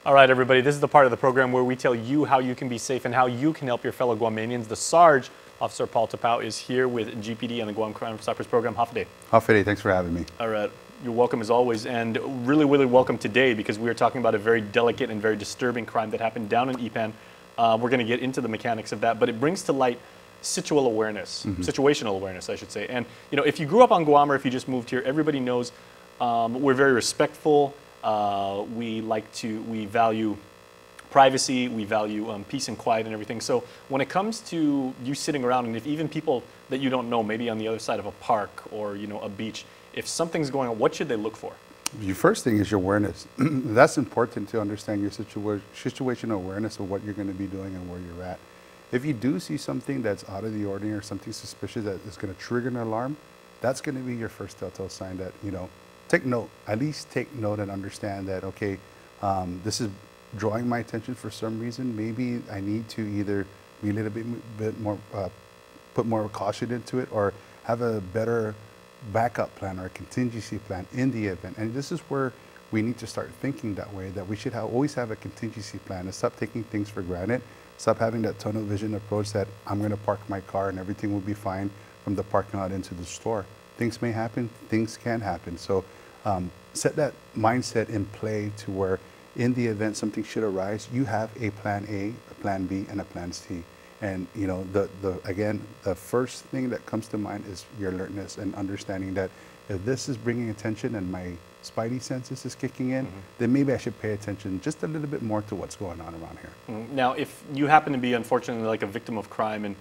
All right, everybody, this is the part of the program where we tell you how you can be safe and how you can help your fellow Guamanians. The Sarge, Officer Paul Tapau, is here with GPD and the Guam Crime Stoppers program. Hafide. Hafide, thanks for having me. All right, you're welcome as always, and really, really welcome today because we are talking about a very delicate and very disturbing crime that happened down in Ipan. We're going to get into the mechanics of that, but it brings to light situational awareness, I should say. And you know, if you grew up on Guam or if you just moved here, everybody knows we're very respectful. We value privacy, we value peace and quiet and everything. So when it comes to you sitting around, and if even people that you don't know, maybe on the other side of a park or a beach, if something's going on, what should they look for? Your first thing is your awareness. That's important to understand your situational awareness of what you're going to be doing and where you're at. If you do see something that's out of the ordinary or something suspicious that is going to trigger an alarm, that's going to be your first telltale sign that, take note, at least take note and understand that, okay, this is drawing my attention for some reason. Maybe I need to either be a little bit more, put more caution into it or have a better backup plan or a contingency plan in the event. And this is where we need to start thinking that way, that we should always have a contingency plan and stop taking things for granted. Stop having that tunnel vision approach that I'm going to park my car and everything will be fine from the parking lot into the store. Things may happen, things can happen. So set that mindset in play to where in the event something should arise, you have a plan A, a plan B, and a plan C. And again, the first thing that comes to mind is your alertness and understanding that if this is bringing attention and my spidey senses is kicking in, then maybe I should pay attention just a little bit more to what's going on around here. Now, if you happen to be unfortunately like a victim of crime, and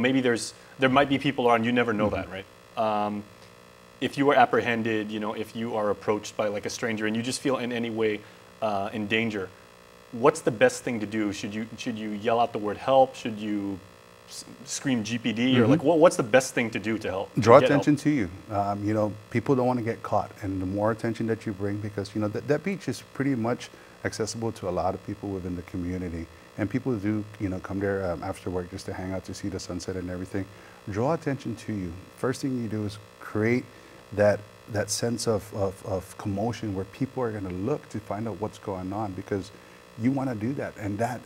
maybe there might be people around, you never know that, right? If you are apprehended, if you are approached by like a stranger and you just feel in any way in danger, what's the best thing to do? Should you yell out the word help? Should you scream GPD? Or like what's the best thing to do to help? Draw attention to you. People don't want to get caught, and the more attention that you bring, because that beach is pretty much accessible to a lot of people within the community, and people do come there after work just to hang out, to see the sunset and everything. Draw attention to you. First thing you do is create that sense of commotion where people are going to look to find out what's going on, because you want to do that, and that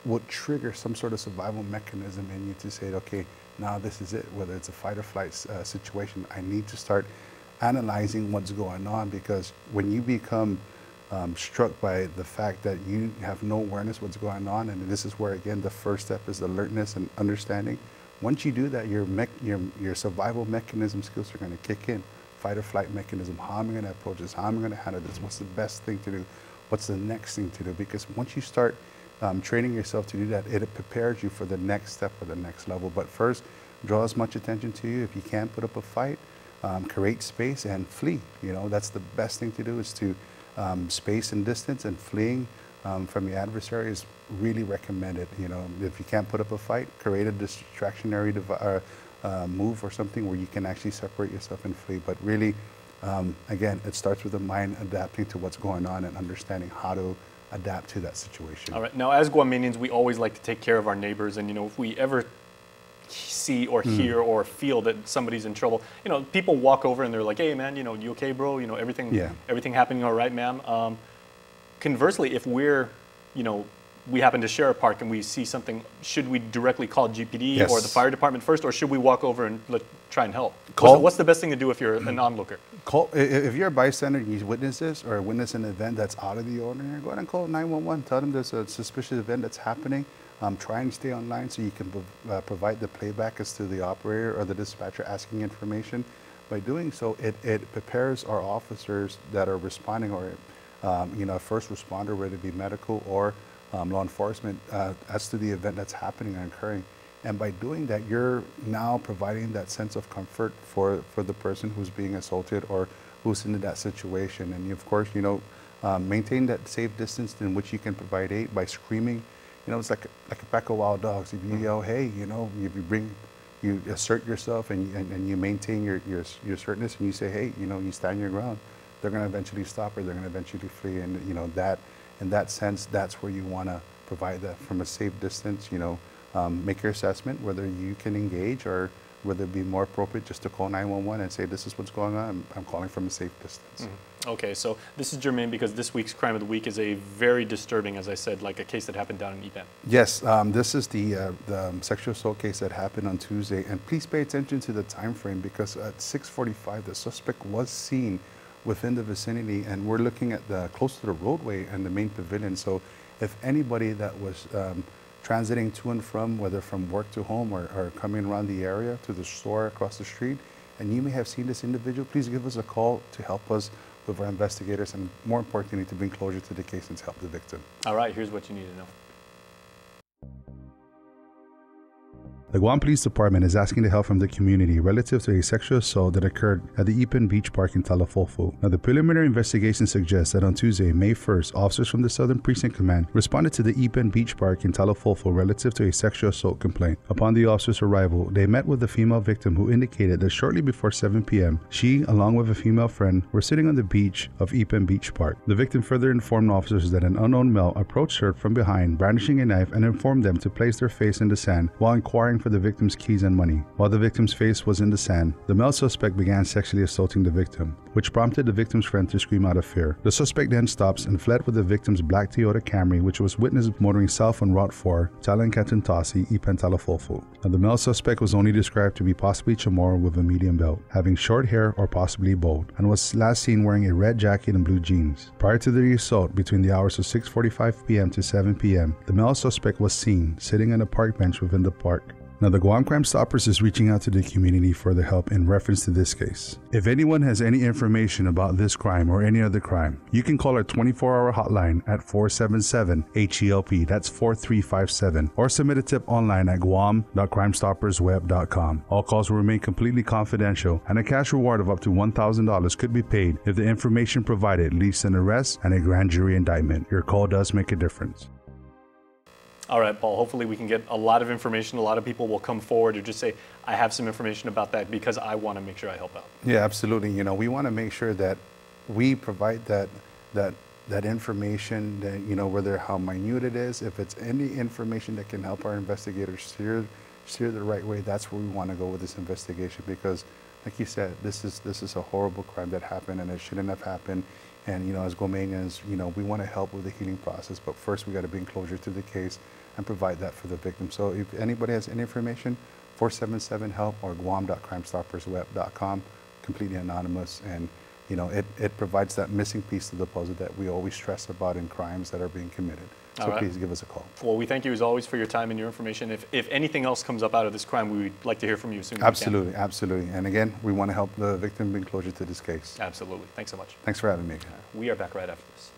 would trigger some sort of survival mechanism in you to say, okay, now this is it. Whether it's a fight or flight situation, I need to start analyzing what's going on, because when you become struck by the fact that you have no awareness what's going on, and this is where again the first step is alertness and understanding. Once you do that, your survival mechanism skills are going to kick in. Fight or flight mechanism. How am I going to approach this? How am I going to handle this? What's the best thing to do? What's the next thing to do? Because once you start training yourself to do that, it prepares you for the next step or the next level. But first, draw as much attention to you. If you can't put up a fight, create space and flee. That's the best thing to do, is to space and distance, and fleeing from your adversary is really recommended. If you can't put up a fight, create a distractionary move or something where you can actually separate yourself and flee. But really, again, it starts with the mind adapting to what's going on and understanding how to adapt to that situation. All right. Now, as Guamanians, we always like to take care of our neighbors, and if we ever see or hear or feel that somebody's in trouble, people walk over and they're like, "Hey, man, you okay, bro? Everything happening all right, ma'am?" Conversely, if we're, we happen to share a park and we see something, should we directly call GPD or the fire department first, or should we walk over and try and help? What's the best thing to do if you're an onlooker? If you're a bystander and you witness this or witness an event that's out of the ordinary, go ahead and call 911. Tell them there's a suspicious event that's happening. Try and stay online so you can provide the playback as to the operator or the dispatcher asking information. By doing so, it prepares our officers that are responding, or a first responder, whether it be medical or law enforcement, as to the event that's happening and occurring. And by doing that, you're now providing that sense of comfort for the person who's being assaulted or who's in that situation. And of course, maintain that safe distance in which you can provide aid by screaming. It's like a pack of wild dogs. If you yell, hey, you assert yourself and you maintain your asertness, and you say, hey, you stand your ground, they're going to eventually stop, or they're going to eventually flee. And that, in that sense, that's where you want to provide that from a safe distance. Make your assessment whether you can engage or would it be more appropriate just to call 911 and say, this is what's going on, I'm calling from a safe distance. Okay, so this is germane because this week's Crime of the Week is a very disturbing, as I said, like a case that happened down in Ipan. Yes, this is the sexual assault case that happened on Tuesday, and please pay attention to the time frame because at 6:45 the suspect was seen within the vicinity, and we're looking at the close to the roadway and the main pavilion. So if anybody that was transiting to and from, whether from work to home or coming around the area to the store across the street, and you may have seen this individual, please give us a call to help us with our investigators, and more importantly, to bring closure to the case and to help the victim. All right, here's what you need to know. The Guam Police Department is asking the help from the community relative to a sexual assault that occurred at the Ipan Beach Park in Talafofo. Now, the preliminary investigation suggests that on Tuesday, May 1st, officers from the Southern Precinct Command responded to the Ipan Beach Park in Talafofo relative to a sexual assault complaint. Upon the officers' arrival, they met with the female victim who indicated that shortly before 7 p.m., she, along with a female friend, were sitting on the beach of Ipan Beach Park. The victim further informed officers that an unknown male approached her from behind, brandishing a knife, and informed them to place their face in the sand while inquiring for the victim's keys and money. While the victim's face was in the sand, the male suspect began sexually assaulting the victim, which prompted the victim's friend to scream out of fear. The suspect then stops and fled with the victim's black Toyota Camry, which was witnessed motoring south on Route 4, Talankatantasi, Ipan Talafofo. Now, the male suspect was only described to be possibly Chamorro with a medium belt, having short hair or possibly bald, and was last seen wearing a red jacket and blue jeans. Prior to the assault, between the hours of 6:45 p.m. to 7 p.m., the male suspect was seen sitting on a park bench within the park. Now, the Guam Crime Stoppers is reaching out to the community for the help in reference to this case. If anyone has any information about this crime or any other crime, you can call our 24-hour hotline at 477-HELP, that's 4357, or submit a tip online at guam.crimestoppersweb.com. All calls will remain completely confidential, and a cash reward of up to $1,000 could be paid if the information provided leads to an arrest and a grand jury indictment. Your call does make a difference. All right, Paul, hopefully we can get a lot of information. A lot of people will come forward or just say, I have some information about that because I want to make sure I help out. Yeah, absolutely. You know, we want to make sure that we provide that information, that, you know, whether how minute it is, if it's any information that can help our investigators steer the right way, that's where we want to go with this investigation, because like you said, this is a horrible crime that happened and it shouldn't have happened. And, you know, as Guamanians, you know, we want to help with the healing process, but first we got to bring closure to the case and provide that for the victim. So if anybody has any information, 477-HELP or guam.crimestoppersweb.com, completely anonymous. And, you know, it provides that missing piece to the puzzle that we always stress about in crimes that are being committed. So please give us a call. Well, we thank you as always for your time and your information. If anything else comes up out of this crime, we would like to hear from you as soon as we can. Absolutely, absolutely. And again, we want to help the victim bring closure to this case. Absolutely. Thanks so much. Thanks for having me again. We are back right after this.